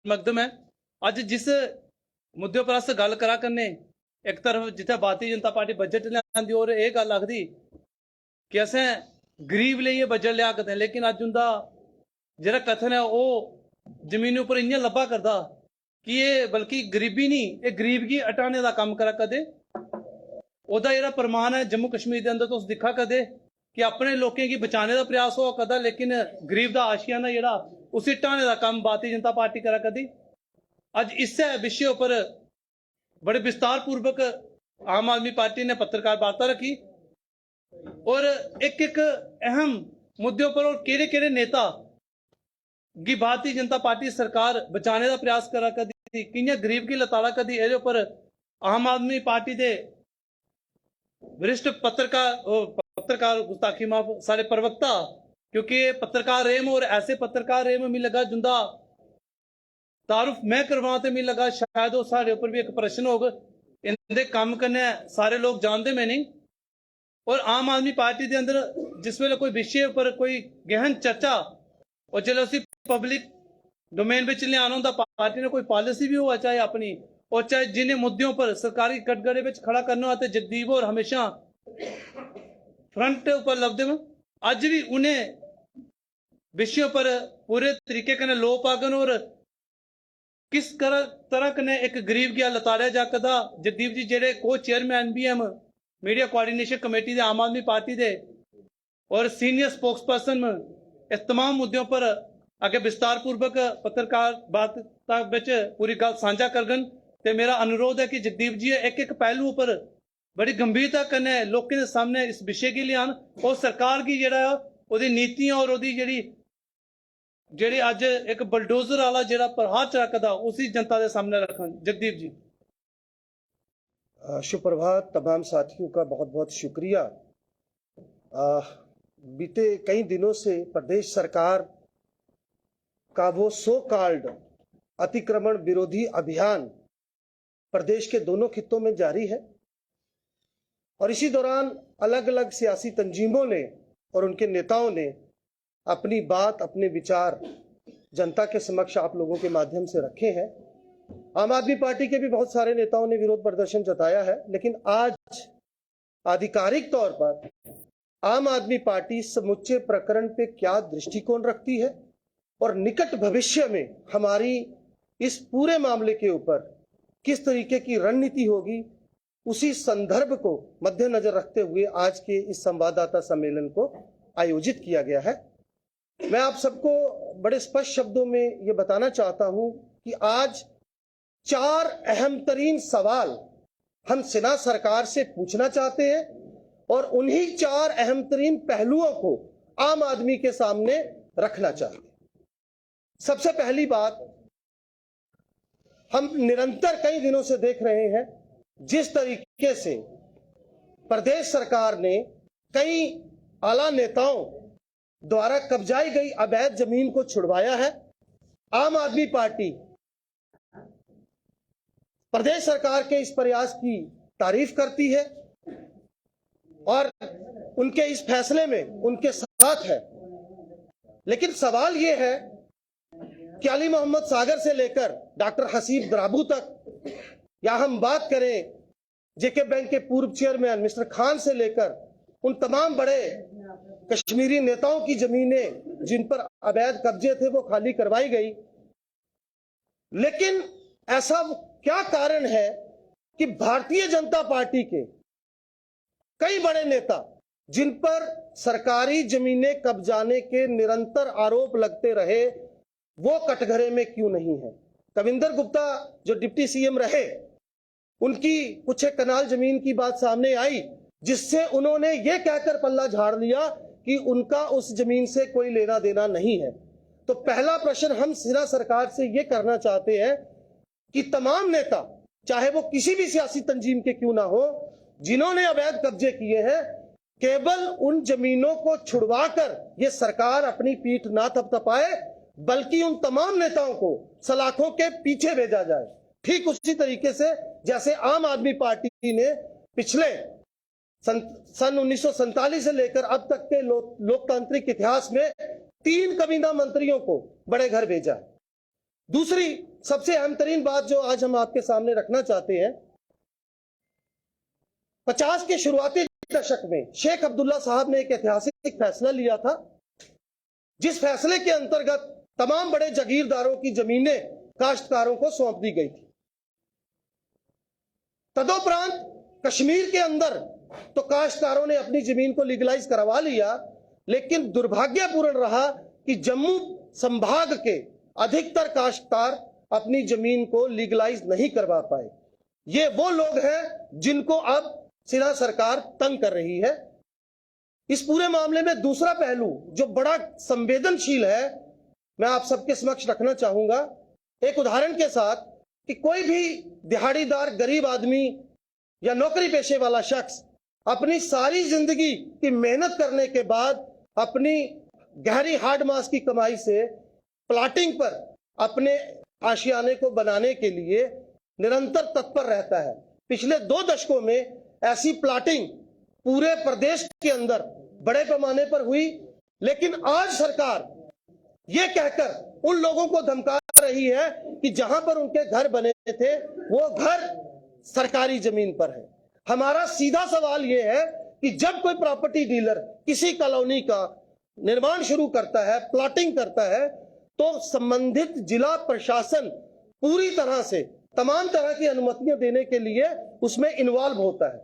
मकदम है। अज जिस मुद्दे पर अस गल करा करने, एक तरफ जिथे भारतीय जनता पार्टी बजट लियांदी और यह गल आखदी कि असें गरीब लेइयै बजट लिया करते हैं, लेकिन अज उंदा जेह्ड़ा कथन है वो जमीन उपर इ'यां लब्भा करदा कि ये बल्कि गरीबी नहीं, ये गरीब गी हटाने का कम्म करा करदे। ओह्दा जेह्ड़ा प्रमाण है जम्मू कश्मीर के अंदर तुस दिक्खा करदे कि अपने लोकें गी बचाने का प्रयास होआ करदा, लेकिन गरीब दा आशियाना जेह्ड़ा उसी हटाने का कम्म भारतीय जनता पार्टी करा करदी। अज इस्सै विशे उपर बड़े विस्तार पूर्वक आम आदमी पार्टी ने पत्रकार वार्ता रखी और एक एक अहम मुद्दों पर और केड़े केड़े नेता गी भारतीय जनता पार्टी सरकार बचाने का प्रयास करा करदी, कि'यां गरीब गी लताड़ा करदी, एह्दे उपर आम आदमी पार्टी दे वरिष्ठ पत्रकार गुस्ताखी माफ सारे प्रवक्ता, क्योंकि पत्रकार रेम और ऐसे पत्रकार रेम मिगी लगा जिंदा तारुफ मैं करवां ते मिगी लगा शायद वो साढ़े उपर भी एक प्रश्न होग। इनदे कम्म कन्नै सारे लोग जानते मैं नहीं। और आम आदमी पार्टी के अंदर जिस वेले कोई विषय पर कोई गहन चर्चा और जिसले उसी पब्लिक डोमेन में लियाना होंदा, पार्टी ने कोई पॉलिसी भी हुआ चाहे अपनी, और चाहे जिन्हें मुद्दों पर सरकारी कटघरे में खड़ा करना हो, जगदीप और हमेशा फ्रंट पर लभदे हैं। अज भी उन्हें विषयों पर पूरे तरीके कन्नै लो पागन और किस तरह कन्नै एक गरीब गी लताड़िया जा करदा। जगदीप जी जेडे को चेयरमैन भी हैं मीडिया कोआर्डिनेशन कमेटी दे आम आदमी पार्टी दे और सीनियर स्पोक्स पर्सन इस तमाम मुद्दों पर अगे विस्तार पूर्वक पत्रकार वार्ता विच पूरी गल साझा करगन। ते मेरा अनुरोध है कि जगदीप जी एक एक पहलू पर बड़ी गंभीरता कन्नै लोकें दे सामने इस विषय गी लियान और सरकार की जेड़ा ओदी नीतियां और ओदी जेड़ी अज एक बुलडोजर वाला जेड़ा प्रहार चला करदा उसी जनता के सामने रखन। जगदीप जी। शुभ प्रभात। तमाम साथियों का बहुत बहुत शुक्रिया। बीते कई दिनों से प्रदेश सरकार का वो सो कॉल्ड अतिक्रमण विरोधी अभियान प्रदेश के दोनों खित्तों में जारी है और इसी दौरान अलग अलग सियासी तंजीमों ने और उनके नेताओं ने अपनी बात, अपने विचार जनता के समक्ष आप लोगों के माध्यम से रखे हैं। आम आदमी पार्टी के भी बहुत सारे नेताओं ने विरोध प्रदर्शन जताया है, लेकिन आज आधिकारिक तौर पर आम आदमी पार्टी समूचे प्रकरण पे क्या दृष्टिकोण रखती है और निकट भविष्य में हमारी इस पूरे मामले के ऊपर किस तरीके की रणनीति होगी, उसी संदर्भ को मद्देनजर रखते हुए आज के इस संवाददाता सम्मेलन को आयोजित किया गया है। मैं आप सबको बड़े स्पष्ट शब्दों में ये बताना चाहता हूं कि आज 4 अहम तरीन सवाल हम सेना सरकार से पूछना चाहते हैं और उन्हीं 4 अहम तरीन पहलुओं को आम आदमी के सामने रखना चाहते हैं। सबसे पहली बात, हम निरंतर कई दिनों से देख रहे हैं जिस तरीके से प्रदेश सरकार ने कई आला नेताओं द्वारा कब्जाई गई अवैध जमीन को छुड़वाया है। आम आदमी पार्टी प्रदेश सरकार के इस प्रयास की तारीफ करती है और उनके इस फैसले में उनके साथ है। लेकिन सवाल यह है कि अली मोहम्मद सागर से लेकर डॉक्टर हसीब द्राबू तक, या हम बात करें जेके बैंक के पूर्व चेयरमैन मिस्टर खान से लेकर उन तमाम बड़े कश्मीरी नेताओं की जमीनें जिन पर अवैध कब्जे थे वो खाली करवाई गई। लेकिन ऐसा क्या कारण है कि भारतीय जनता पार्टी के कई बड़े नेता जिन पर सरकारी जमीनें कब्जाने के निरंतर आरोप लगते रहे, वो कटघरे में क्यों नहीं है? कविंदर गुप्ता जो डिप्टी सीएम रहे, उनकी कुछ एक कनाल जमीन की बात सामने आई जिससे उन्होंने ये कहकर पल्ला झाड़ लिया कि उनका उस जमीन से कोई लेना देना नहीं है। तो पहला प्रश्न हम सेना सरकार से ये करना चाहते हैं कि तमाम नेता, चाहे वो किसी भी सियासी तंजीम के क्यों ना हो, जिन्होंने अवैध कब्जे किए हैं, केवल उन जमीनों को छुड़वाकर ये सरकार अपनी पीठ ना थपथपाए, बल्कि उन तमाम नेताओं को सलाखों के पीछे भेजा जाए। ठीक उसी तरीके से जैसे आम आदमी पार्टी ने पिछले सन 1947 से लेकर अब तक के लोकतांत्रिक इतिहास में 3 कबीना मंत्रियों को बड़े घर भेजा है। दूसरी सबसे अहम तरीन बात जो आज हम आपके सामने रखना चाहते हैं, 50 के शुरुआती दशक में शेख अब्दुल्ला साहब ने एक ऐतिहासिक फैसला लिया था, जिस फैसले के अंतर्गत तमाम बड़े जागीरदारों की जमीनें काश्तकारों को सौंप दी गई थी। तदोपरांत कश्मीर के अंदर तो काश्तकारों ने अपनी जमीन को लीगलाइज करवा लिया, लेकिन दुर्भाग्यपूर्ण रहा कि जम्मू संभाग के अधिकतर काश्तकार अपनी जमीन को लीगलाइज नहीं करवा पाए। ये वो लोग हैं जिनको अब सिन्हा सरकार तंग कर रही है। इस पूरे मामले में दूसरा पहलू जो बड़ा संवेदनशील है, मैं आप सबके समक्ष रखना चाहूंगा एक उदाहरण के साथ, कि कोई भी दिहाड़ीदार गरीब आदमी या नौकरी पेशे वाला शख्स अपनी सारी जिंदगी की मेहनत करने के बाद अपनी गहरी हार्ड मास की कमाई से प्लाटिंग पर अपने आशियाने को बनाने के लिए निरंतर तत्पर रहता है। पिछले 2 दशकों में ऐसी प्लाटिंग पूरे प्रदेश के अंदर बड़े पैमाने पर हुई, लेकिन आज सरकार ये कहकर उन लोगों को धमका रही है कि जहां पर उनके घर बने थे वो घर सरकारी जमीन पर है। हमारा सीधा सवाल यह है कि जब कोई प्रॉपर्टी डीलर किसी कॉलोनी का निर्माण शुरू करता है, प्लॉटिंग करता है, तो संबंधित जिला प्रशासन पूरी तरह से तमाम तरह की अनुमतियां देने के लिए उसमें इन्वॉल्व होता है।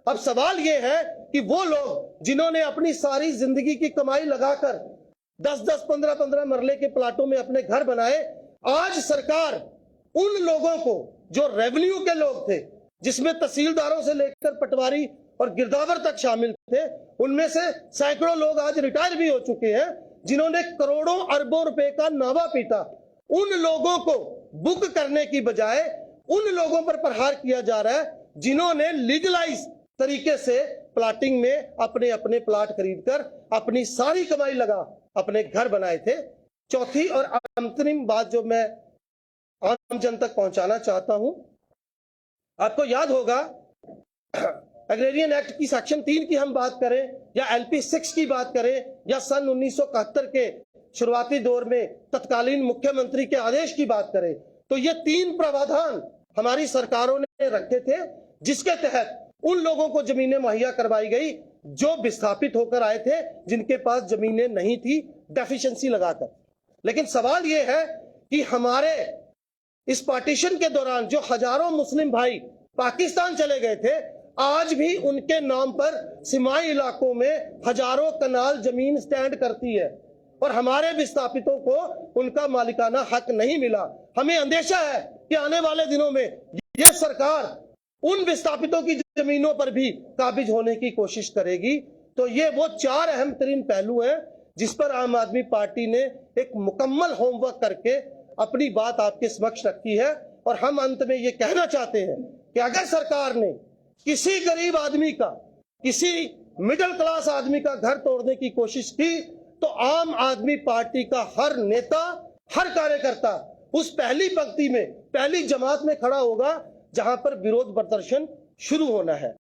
अब सवाल यह है कि वो लोग जिन्होंने अपनी सारी जिंदगी की कमाई लगाकर 10-10, 15-15 मरले के प्लाटों में अपने घर बनाए, आज सरकार उन लोगों को जो रेवेन्यू के लोग थे, जिसमें तहसीलदारों से लेकर पटवारी और गिरदावर तक शामिल थे, उनमें से सैकड़ों लोग आज रिटायर भी हो चुके हैं, जिन्होंने करोड़ों अरबों रुपए का नावा पीटा, उन लोगों को बुक करने की बजाय उन लोगों पर प्रहार किया जा रहा है जिन्होंने लीगलाइज तरीके से प्लाटिंग में अपने अपने प्लाट खरीदकर अपनी सारी कमाई लगा अपने घर बनाए थे। चौथी और अंतिम बात जो मैं आम जन तक पहुंचाना चाहता हूं, आपको याद होगा एग्रेरियन एक्ट की सेक्शन 3 की हम बात करें या LP 6 की बात करें या सन 1971 के शुरुआती दौर में तत्कालीन मुख्यमंत्री के आदेश की बात करें, तो ये 3 प्रावधान हमारी सरकारों ने रखे थे, जिसके तहत उन लोगों को जमीनें मुहैया करवाई गई जो विस्थापित होकर आए थे, जिनके पास जमीनें नहीं थी डेफिशिएंसी लगाकर। लेकिन सवाल यह है कि हमारे इस पार्टीशन के दौरान जो हजारों मुस्लिम भाई पाकिस्तान चले गए थे, आज भी उनके नाम पर सीमाई इलाकों में हजारों कनाल जमीन स्टैंड करती है और हमारे विस्थापितों को उनका मालिकाना हक नहीं मिला। हमें अंदेशा है कि आने वाले दिनों में यह सरकार उन विस्थापितों की जमीनों पर भी काबिज होने की कोशिश करेगी। तो ये वो 4 अहम तरीन पहलू हैं जिस पर आम आदमी पार्टी ने एक मुकम्मल होमवर्क करके अपनी बात आपके समक्ष रखी है। और हम अंत में ये कहना चाहते हैं कि अगर सरकार ने किसी गरीब आदमी का, किसी मिडिल क्लास आदमी का घर तोड़ने की कोशिश की, तो आम आदमी पार्टी का हर नेता, हर कार्यकर्ता उस पहली पंक्ति में, पहली जमात में खड़ा होगा जहां पर विरोध प्रदर्शन शुरू होना है।